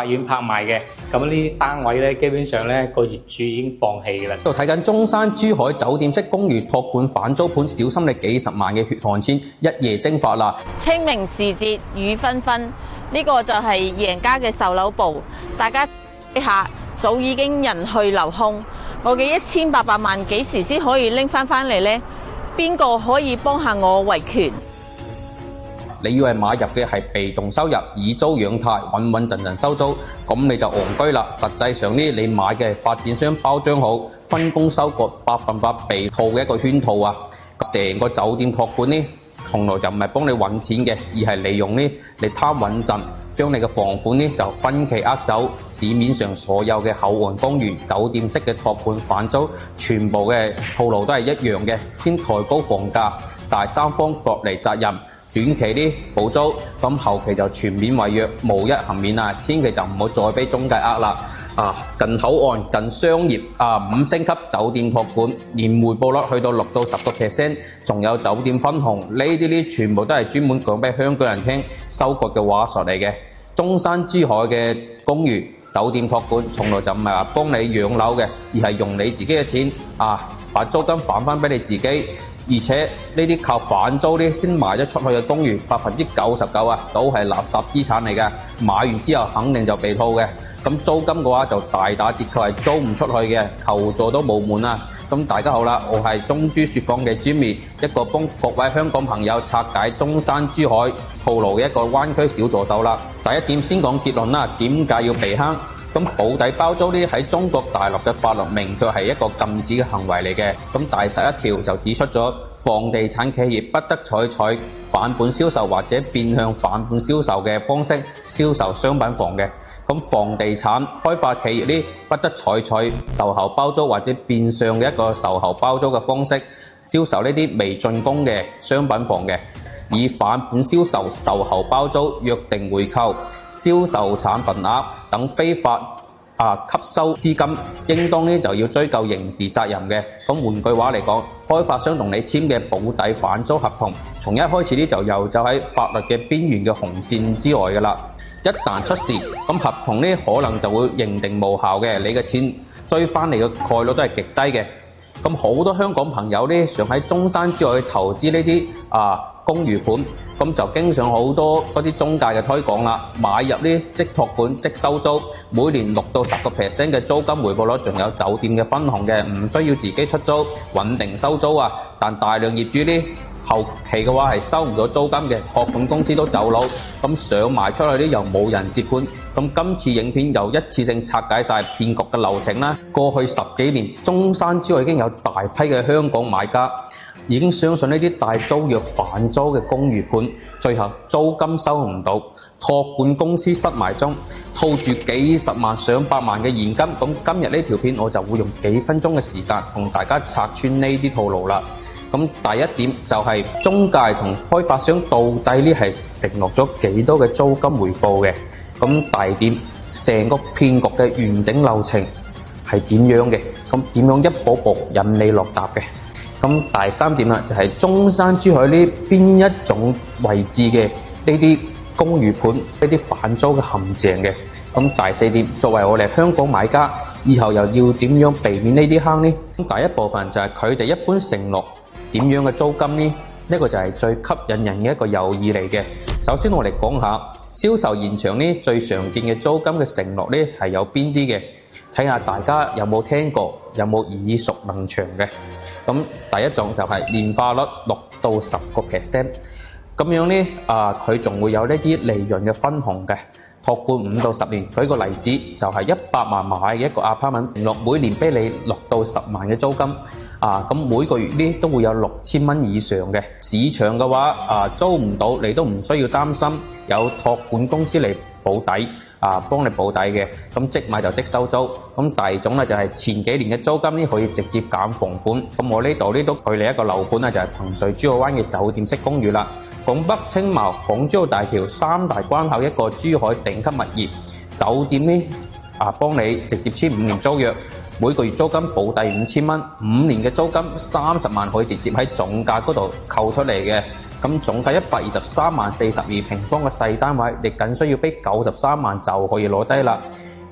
法院拍賣嘅，咁呢啲單位咧，基本上咧個業主已經放棄㗎啦。度睇緊中山珠海酒店式公寓託管反租盤，小心你幾十萬嘅血汗錢一夜蒸發啦！清明時節雨紛紛，呢個就係贏家嘅售樓部，大家睇下，早已經人去樓空，我嘅1800萬幾時先可以拎翻嚟呢？邊個可以幫下我維權？你以為買入嘅係被動收入，以租養貸，穩穩陣陣收租，咁你就戇居啦。實際上呢，你買嘅發展商包裝好，分工收割，100%被套嘅一個圈套啊！成個酒店託管呢，從來就唔係幫你揾錢嘅，而係利用呢嚟貪穩陣，將你嘅房款呢就分期呃走。市面上所有嘅口岸公寓、酒店式嘅託管反租，全部嘅套路都係一樣嘅，先抬高房價，第三方各離責任。短期啲補租，咁後期就全面違約，無一幸免啊！千祈就唔好再俾中介呃啦！近口岸、近商業5星級酒店託管，年回報率去到6到10%，仲有酒店分紅，呢啲全部都係專門講俾香港人聽收割嘅話術嚟嘅。中山珠海嘅公寓酒店託管，從來就唔係話幫你養樓嘅，而係用你自己嘅錢把租金返翻俾你自己。而且呢啲靠反租呢先賣得出去嘅公寓，99%都係垃圾資產嚟嘅，買完之後肯定就被套嘅。咁租金嘅話就大打折扣，係租唔出去嘅，求助都冇門啊！咁大家好啦，我係中珠說謊嘅 Jimmy，一個幫各位香港朋友拆解中山珠海套路嘅一個灣區小助手啦。第一點先講結論啦，點解要避坑？咁保底包租呢喺中國大陸嘅法律明確係一個禁止嘅行為嚟嘅。咁第11條就指出咗，房地產企業不得採取反本銷售或者變相反本銷售嘅方式銷售商品房嘅。咁房地產開發企業呢，不得採取售後包租或者變相嘅一個售後包租嘅方式銷售呢啲未竣工嘅商品房嘅。以反本銷售、售後包租、約定回購、銷售產品額等非法吸收資金，應當呢就要追究刑事責任嘅。咁換句話嚟講，開發商同你簽嘅保底反租合同，從一開始呢就遊走喺法律嘅邊緣嘅紅線之外㗎啦。一旦出事，咁合同呢可能就會認定無效嘅，你嘅錢追翻嚟嘅概率都係極低嘅。咁好多香港朋友呢，想喺中山珠海投資呢啲公寓盤，咁就經常好多嗰啲中介嘅推廣啦，買入呢即託管即收租，每年6到10%嘅租金回報率，仲有酒店嘅分紅嘅，唔需要自己出租，穩定收租啊！但大量業主呢，後期嘅話係收唔到租金嘅，託管公司都走佬，咁想賣出去呢又冇人接管。咁今次影片又一次性拆解晒騙局嘅流程啦。過去10幾年，中山珠海已經有大批嘅香港買家已經相信呢啲大租約反租嘅公寓盤，最後租金收唔到，託管公司失埋蹤，套住幾十萬上百萬嘅現金。咁今日呢條片我就會用幾分鐘嘅時間同大家拆穿呢啲套路啦。咁第一點就係中介同開發商到底呢係承諾咗幾多嘅租金回報嘅。咁第二點，成個騙局嘅完整流程係點樣嘅？咁點樣一步步引你落搭嘅？咁第三點啦，就係中山珠海呢邊一種位置嘅呢啲公寓盤，呢啲反租嘅陷阱嘅。咁第四點，作為我哋香港買家，以後又要點樣避免呢啲坑呢？咁第一部分就係佢哋一般承諾點樣嘅租金呢？呢個就係最吸引人嘅一個誘意嚟嘅。首先我哋講下銷售現場呢最常見嘅租金嘅承諾呢係有邊啲嘅？睇下大家有冇聽過，有冇耳熟能詳嘅。咁第一種就係年化率6到10%，咁樣呢佢仲會有呢啲利潤嘅分紅嘅。託管5到10年，舉個例子就係100萬買嘅一個 apartment，每年俾你6到10萬嘅租金，咁每個月呢都會有6000蚊以上嘅。市場嘅話租唔到，你都唔需要擔心，有託管公司嚟保底，幫你保底嘅，咁即買就即收租。咁第二種咧就係前幾年嘅租金呢可以直接減房款。咁我呢度都舉例一個樓盤就係彭帥珠海灣嘅酒店式公寓啦。拱北、青茂、港珠澳大橋3大關口一個珠海頂級物業酒店呢，幫你直接簽5年租約，每個月租金保底5000蚊，5年嘅租金30萬可以直接喺總價嗰度扣出嚟嘅。咁總計123萬42平方嘅細單位，你僅需要俾93萬就可以攞低啦。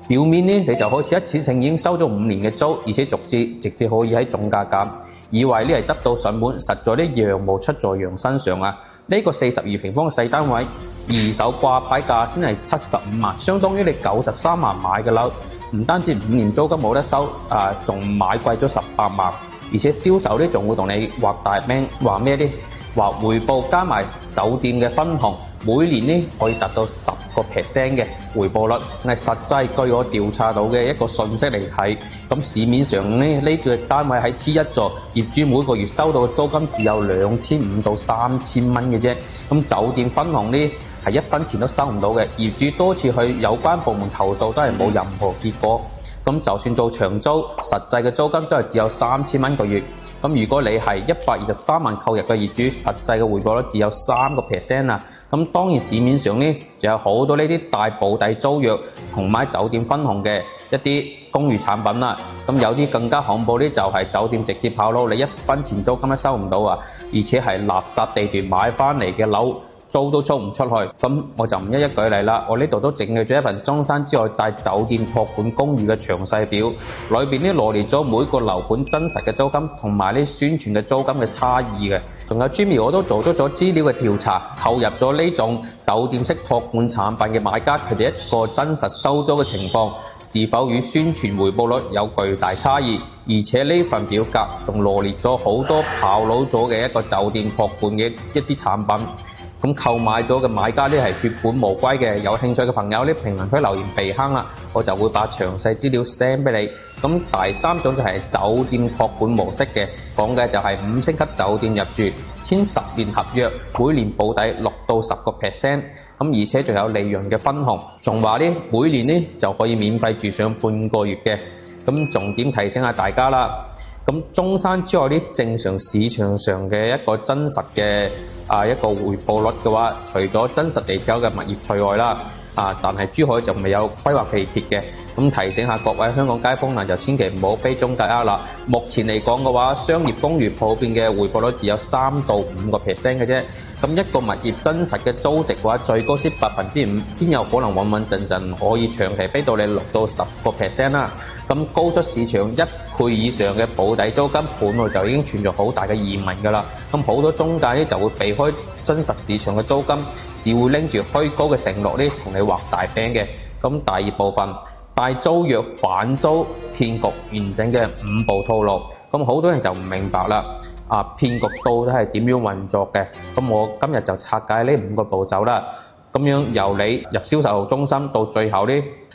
表面呢，你就好似一次性已經收咗5年嘅租，而且直接可以喺總價減，以為呢係執到上門，實在啲羊毛出在羊身上啊！呢個42平方嘅細單位，二手掛牌價先係75萬，相當於你93萬買嘅樓，唔單止5年租金冇得收，仲買貴咗18萬，而且銷售呢仲會同你畫大餅，話咩呢？話回報加埋酒店嘅分紅，每年呢可以達到10%嘅回報率，係實際據我調查到嘅一個信息嚟睇。咁市面上呢個單位喺 T1 座，業主每個月收到嘅租金只有2500到3000蚊嘅啫。咁酒店分紅呢係1分錢都收唔到嘅，業主多次去有關部門投訴都係冇任何結果。咁就算做長租，實際嘅租金都係只有3000蚊個月。咁如果你係123萬購入嘅業主，實際嘅回報率只有3%啊。咁當然市面上呢，就有好多呢啲大保底租約同埋酒店分紅嘅一啲公寓產品啦。咁有啲更加恐怖呢，就係酒店直接跑佬，你1分錢租金都收唔到啊！而且係垃圾地段買翻嚟嘅樓，租都租唔出去。咁我就唔一一舉例啦，我呢度都整理咗一份中山之外大酒店託管公寓嘅詳細表，裏邊呢羅列咗每個樓盤真實嘅租金同埋呢宣傳嘅租金嘅差異嘅。仲有專門我都做咗資料嘅調查，購入咗呢種酒店式託管產品嘅買家，佢哋一個真實收租嘅情況是否與宣傳回報率有巨大差異，而且呢份表格仲羅列咗好多跑佬咗嘅一個酒店託管嘅一啲產品。咁購買咗嘅買家呢係血本無歸嘅，有興趣嘅朋友呢評論區留言避坑啦，我就會把詳細資料 send 俾你。咁第三種就係酒店託管模式嘅，講嘅就係5星級酒店入住，簽10年合約，每年保底6到10%，咁而且仲有利潤嘅分紅，仲話呢每年呢就可以免費住上半個月嘅。咁重點提醒下大家啦，咁中山之外呢正常市場上嘅一個真實嘅一個回報率嘅話，除咗真實地交嘅物業除外啦，但係珠海就未有規劃地鐵嘅。咁提醒下各位香港街坊就千祈唔好俾中介呃啦。目前嚟講嘅話，商業公寓普遍嘅回報率只有3到5%嘅啫。咁一個物業真實嘅租值嘅話，最高先5%，邊有可能穩穩陣陣可以長期俾到你6到10%啦？咁高出市場1倍以上嘅保底租金，本來就已經存在好大嘅疑問㗎啦。咁好多中介呢就會避開真實市場嘅租金，只會拎住虛高嘅承諾呢同你畫大餅嘅。咁第二部分，大租約反租騙局完整嘅5步套路，咁好多人就唔明白啦。騙局到底係點樣運作嘅？咁我今日就拆解呢5個步驟啦。咁樣由你入銷售中心到最後呢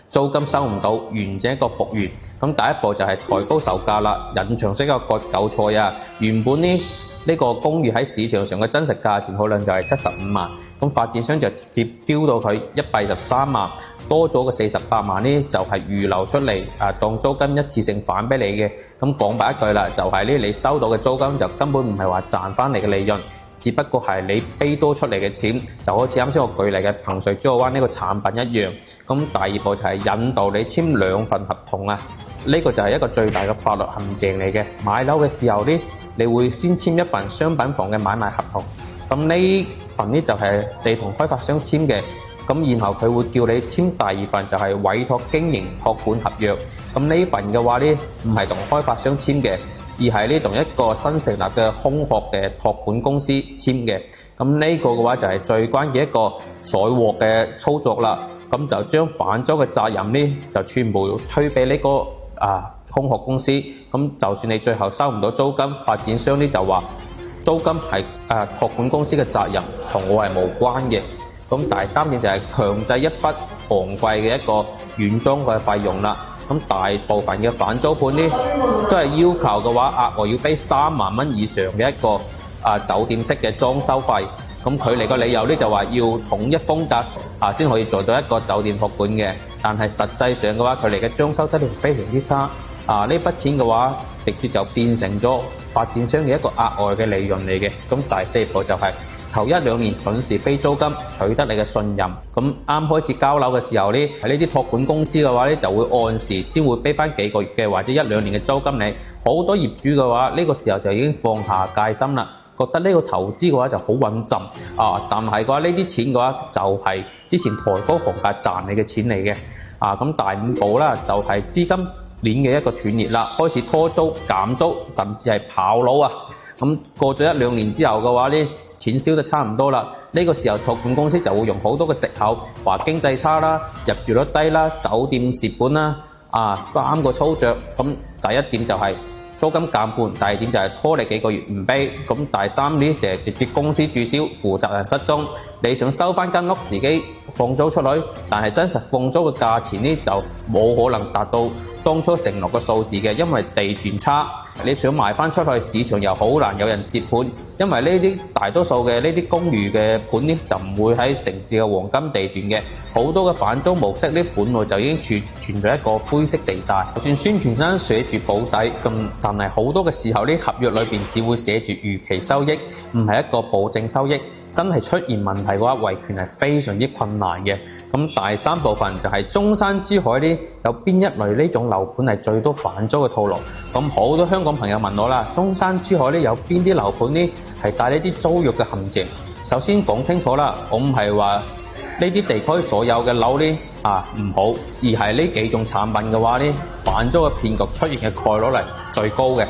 租金收唔到，完整一個復原。咁第一步就係抬高售價啦，隱藏式嘅割韭菜啊！原本呢個公寓喺市場上嘅真實價錢可能就係75萬，咁發展商就直接標到佢123萬，多咗個48萬呢就係預留出嚟當租金一次性返俾你嘅。咁講白一句啦，就係呢你收到嘅租金就根本唔係話賺翻嚟嘅利潤，只不過係你俾多出嚟嘅錢，就好似啱先我舉例嘅彭帥珠海灣呢個產品一樣。咁第二步就係引導你簽2份合同啊，呢個就係一個最大嘅法律陷阱嚟嘅。買樓嘅時候呢，你會先簽一份商品房嘅買賣合同，咁呢份呢就係你同開發商簽嘅，咁然後佢會叫你簽第二份就係委託經營託管合約，咁呢份嘅話呢唔係同開發商簽嘅，而係呢同一個新成立嘅空殼嘅託管公司簽嘅，咁呢個嘅話就係最關鍵一個鎖鑊嘅操作啦，咁就將反租嘅責任呢就全部推俾呢個空殼公司，咁就算你最後收唔到租金，發展商呢就話租金係託管公司嘅責任，同我係無關嘅。咁第三點就係強制一筆昂貴嘅一個軟裝嘅費用啦。咁大部分嘅反租盤呢都係要求嘅話，額外要俾3萬蚊以上嘅一個酒店式嘅裝修費。咁佢哋個理由呢就話要統一風格先可以做到一個酒店託管嘅，但係實際上嘅話，佢哋嘅裝修質量非常之差。呢筆錢嘅話，直接就變成咗發展商嘅一個額外嘅利潤嚟嘅。咁第四步就係頭1-2年準時俾租金，取得你嘅信任。咁啱開始交樓嘅時候呢，喺呢啲託管公司嘅話呢，就會按時先會俾翻幾個月嘅或者1-2年嘅租金你。好多業主嘅話，呢個時候就已經放下戒心啦。覺得呢個投資嘅話就好穩陣但係嘅話呢啲錢嘅話就係之前抬高房價賺嚟嘅錢嚟嘅咁第五步啦就係資金鏈嘅一個斷裂啦，開始拖租減租，甚至係跑佬咁過咗1-2年之後嘅話呢，錢燒得差唔多啦，呢個時候託管公司就會用好多嘅藉口，話經濟差啦、入住率低啦、酒店蝕本啦3個操作。咁第一點就係租金減半，第二點就係拖你幾個月唔俾，咁第三呢就係直接公司註銷，負責人失蹤。你想收翻間屋自己放租出去，但係真實放租嘅價錢呢就冇可能達到當初承諾嘅數字嘅，因為地段差。你想賣翻出去，市場又好難有人接盤，因為呢啲大多數嘅呢啲公寓嘅盤呢就唔會喺城市嘅黃金地段嘅，好多嘅反租模式呢本來就已經存在一個灰色地帶。就算宣傳上寫住保底咁，但係好多嘅時候呢合約裏邊只會寫住預期收益，唔係一個保證收益。真係出現問題嘅話，維權係非常之困難嘅。咁第三部分就係中山、珠海呢有邊一類呢種樓盤係最多反租嘅套路？咁好多香港朋友問我啦，中山、珠海呢有邊啲樓盤呢係帶呢啲租約嘅陷阱？首先講清楚啦，我唔係話呢啲地區所有嘅樓呢唔好，而係呢幾種產品嘅話呢，反租嘅騙局出現嘅概率係最高嘅。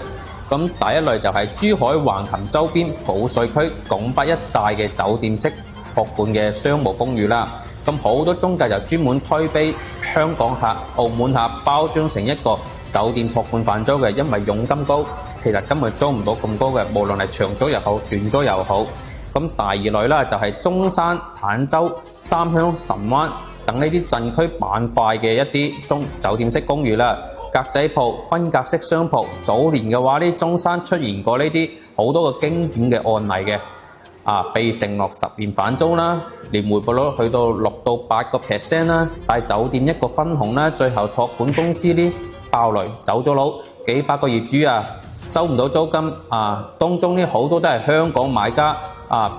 咁第一類就係珠海橫琴周邊保稅區拱北一帶嘅酒店式託管嘅商務公寓啦。咁好多中介就專門推俾香港客、澳門客包裝成一個酒店託管反租嘅，因為佣金高，其實根本租唔到咁高嘅，無論係長租又好、短租又好。咁第二類啦，就係中山、坦洲、三鄉、神灣等呢啲鎮區板塊嘅一啲酒店式公寓啦。格仔鋪、分隔式商鋪，早年嘅話呢，中山出現過呢啲好多個經典嘅案例嘅，被承諾10年反租啦，年回報率去到6到8%啦，但係酒店一個分紅啦，最後託管公司呢爆雷走咗佬，幾百個業主收唔到租金當中呢好多都係香港買家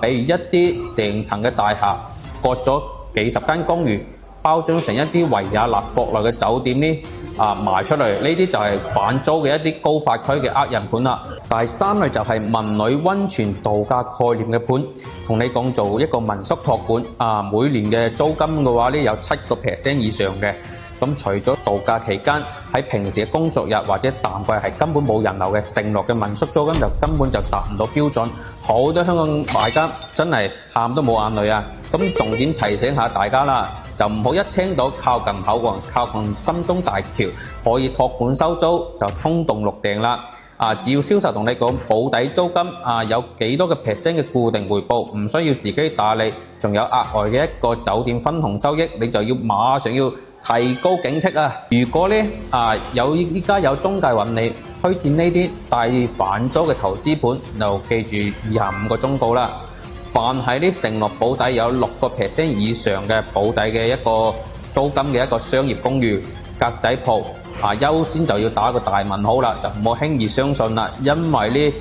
比如一啲成層嘅大廈割咗幾十間公寓，包裝成一啲維也納國內嘅酒店呢賣出嚟，呢啲就係反租嘅一啲高發區嘅人盤啦。第三類就係文旅溫泉度假概念嘅盤，同你講做一個民宿託管每年嘅租金嘅話呢有7% 以上嘅。咁除咗度假期間喺平時嘅工作日或者淡季係根本冇人流嘅，承諾嘅民宿租金就根本就達唔到標準，好多香港買家真係喊都冇眼淚咁重點提醒下大家啦，就唔好一聽到靠近口岸、靠近深中大橋可以託管收租就衝動落訂啦。只要銷售同你講保底租金有幾多嘅%嘅固定回報，唔需要自己打理，仲有額外嘅一個酒店分紅收益，你就要馬上要提高警惕如果呢依家有中介揾你推薦呢啲帶反租嘅投資盤，就記住以下5個忠告啦。凡係呢承諾保底有6% 以上嘅保底嘅一個租金嘅一個商業公寓、格仔鋪優先就要打個大問號啦，就唔好輕易相信啦，因為呢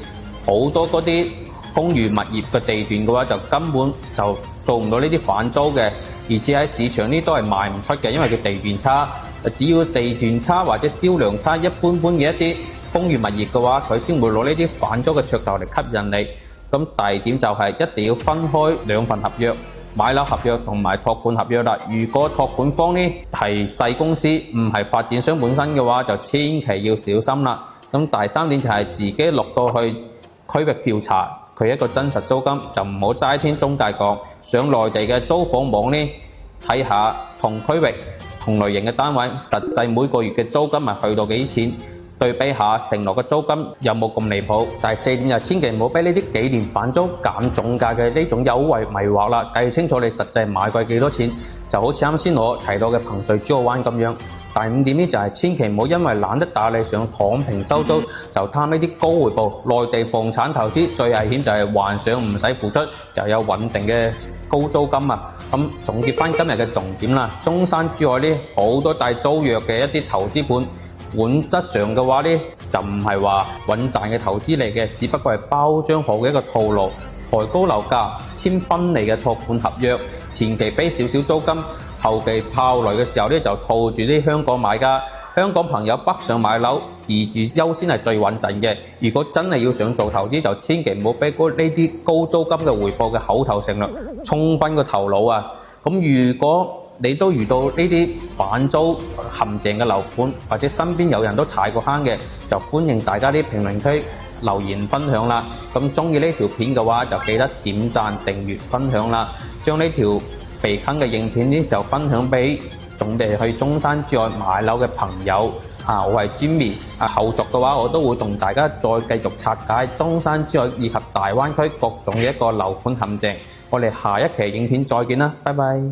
好多嗰啲公寓物業嘅地段嘅話就根本就做唔到呢啲反租嘅，而且喺市場呢都係賣唔出嘅，因為佢地段差。只要地段差或者銷量差一般般嘅一啲公寓物業嘅話，佢先會攞呢啲反租嘅噱頭嚟吸引你。咁第二點就係一定要分開2份合約，買樓合約同埋託管合約啦。如果託管方呢係細公司，唔係發展商本身嘅話，就千祈要小心啦。咁第三點就係自己落到去區域調查佢一個真實租金，就唔好齋聽中介講，上內地嘅租房網呢睇下同區域同類型嘅單位實際每個月嘅租金係去到幾錢，對比下承諾嘅租金有冇咁離譜。第四點就千祈唔好俾呢啲幾年反租減總價嘅呢種優惠迷惑啦，計清楚你實際買貴幾多錢，就好似啱先我提到嘅彭帥珠澳灣咁樣。第五點呢就係千祈唔好因為懶得打理想躺平收租，就貪呢啲高回報。內地房產投資最危險就係幻想唔使付出就有穩定嘅高租金咁總結翻今日嘅重點啦，中山珠海呢好多帶租約嘅一啲投資盤，本質上嘅話呢就唔係話穩賺嘅投資嚟嘅，只不過係包裝好嘅一個套路，抬高樓價，簽分離嘅託管合約，前期俾少少租金，後期炮雷嘅時候呢就套住啲香港買家香港朋友北上買樓，自住優先係最穩陣嘅。如果真係要想做投資，就千祈唔好俾呢啲高租金嘅回報嘅口頭承諾沖昏個頭腦啊！咁如果你都遇到呢啲反租陷阱嘅樓盤，或者身邊有人都踩過坑嘅，就歡迎大家啲評論區留言分享啦。咁中意呢條片嘅話，就記得點讚、訂閱、分享啦。將呢條被坑嘅影片呢，就分享俾準備去中山之外買樓嘅朋友。我係 Jimmy。後續嘅話，我都會同大家再繼續拆解中山之外以及大灣區各種嘅一個樓盤陷阱。我哋下一期影片再見啦，拜拜。